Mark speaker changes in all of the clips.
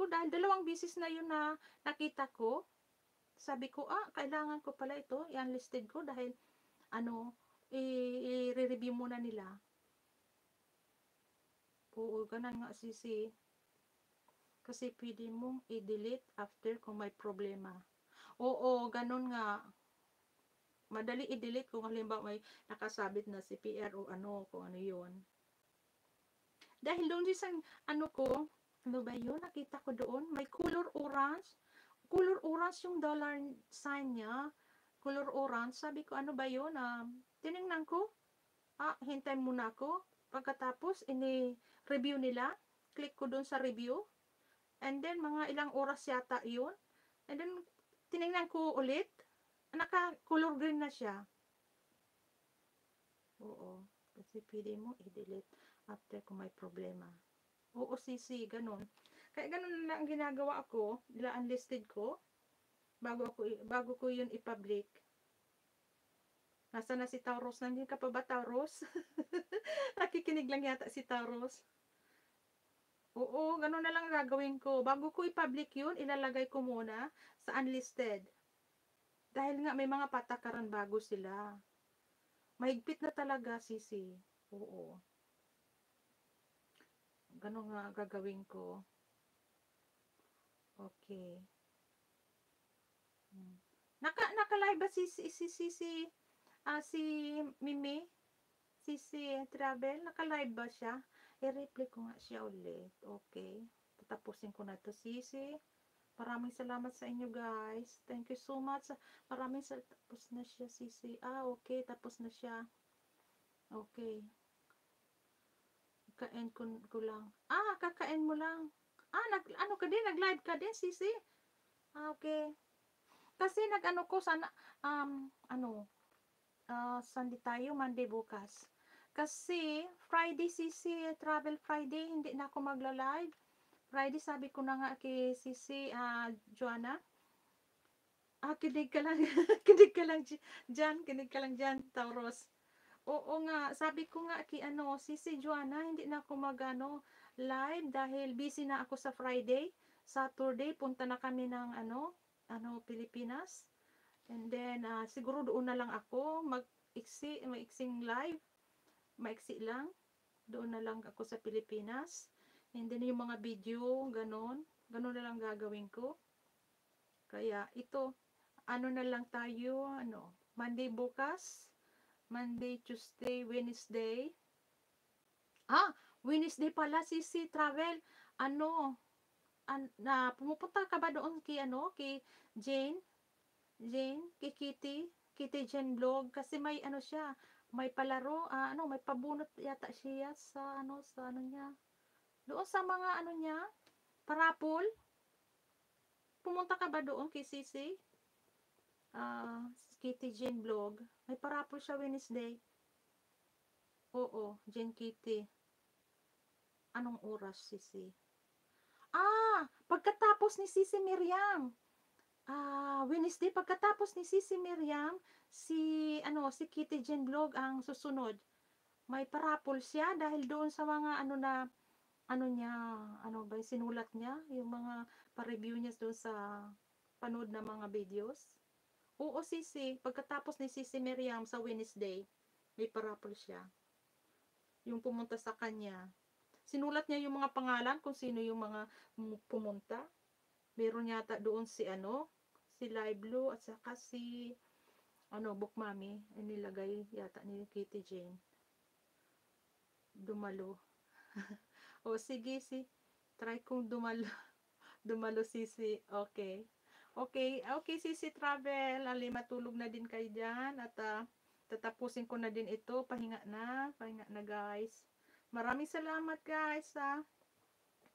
Speaker 1: ko dahil 2 beses na yun na nakita ko. Sabi ko, kailangan ko pala ito, i-unlisted ko dahil ano, i-review muna nila. Oo, ganun nga sisi. Kasi pwede mong i-delete after kung may problema. Oo, ganun nga. Madali i-delete kung halimbawa may nakasabit na CPR o ano, kung ano yun. Dahil doon sa ano ko, ano ba yun? Nakita ko doon, may color orange. Color orange yung dollar sign niya. Color orange. Sabi ko, ano ba yun? Tinignan ko. Hintay muna ako. Pagkatapos, ini-review nila. Click ko doon sa review. And then, mga ilang oras yata yun. And then, tinignan ko ulit. Naka-color green na siya. Oo. Kasi pwede mo i-delete after kung may problema. Oo, sisi, ganun. Kaya ganun na ang ginagawa ko, unlisted ko, bago ko yun i-public. Nasa na si Tauros? Nandiyan ka pa ba, Tauros? Nakikinig lang yata si Tauros. Oo, ganun na lang gagawin ko. Bago ko i-public yun, ilalagay ko muna sa unlisted. Dahil nga may mga patakaran bago sila. Mahigpit na talaga, sisi. Oo. Ganun nga gagawin ko. Okay. Naka-live ba si Mimi? Si Travel? Naka-live ba siya? I-replay ko nga siya ulit. Okay. Tatapusin ko na to, sisi. Maraming salamat sa inyo, guys. Thank you so much. Maraming salamat. Tapos na siya, sisi. Okay. Tapos na siya. Okay. Kain ko lang. Kakain mo lang. Ano ka din? Nag-live ka din, sisi? Okay. Kasi nag-ano ko sana, Sunday tayo, Monday bukas. Kasi, Friday, sisi, Travel Friday, hindi na ako magla-live. Friday, sabi ko na nga kay sisi, Joanna, kinig ka lang, kinig ka lang dyan, Tauros. Oo nga, sabi ko nga kay sisi Joanna, hindi na ako live dahil busy na ako sa Friday. Saturday, punta na kami ng Pilipinas. And then, siguro doon na lang ako maiksing live. Maiksi lang. Doon na lang ako sa Pilipinas. And then, yung mga video, ganon na lang gagawin ko. Kaya, ito, na lang tayo, Monday bukas. Monday, Tuesday, Wednesday. Wednesday pala, sisi, Travel. Pumupunta ka ba doon kay Jane, kay Kitty Jane Vlog, kasi may siya, may palaro, may pabunot yata siya sa niya, doon sa mga niya, parapol. Pumunta ka ba doon kay Sisi? Kitty Jane Vlog, may parapol siya Wednesday. Oo, Jane Kitty. Anong oras, Sisi? Pagkatapos ni Sisi Miriam. Wednesday, pagkatapos ni Sisi Miriam, si Kitty Jane Vlog ang susunod. May parapol siya dahil doon sa mga sinulat niya, yung mga pa-review niya doon sa panood na mga videos. Oo, Sisi, pagkatapos ni Sisi Miriam sa Wednesday, may parapol siya. Yung pumunta sa kanya. Sinulat niya yung mga pangalan kung sino yung mga pumunta. Meron yata doon si Live Blue at saka si Book Mommy, nilagay yata ni Kitty Jane. Dumalo. Sige, try kong dumalo sisi. Okay, sisi Travel, matulog na din kayo dyan at tatapusin ko na din ito. Pahinga na guys. Maraming salamat guys.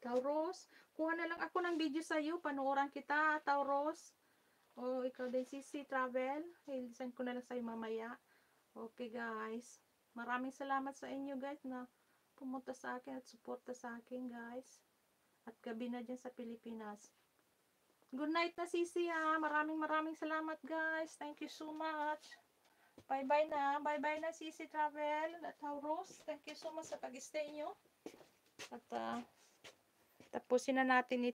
Speaker 1: Tauros, kuha na lang ako ng video sa iyo, panooran kita, Tauros. Ikaw din, Sisi Travel. Send ko na lang sa iyo mamaya. Okay guys. Maraming salamat sa inyo guys na pumunta sa akin at suporta sa akin guys. At gabi na dyan sa Pilipinas. Good night na, Sisi Maraming salamat guys. Thank you so much. Bye-bye na, Sisi Travel at Tauros. Thank you so much sa pag-stay nyo. At tapusin na natin ito.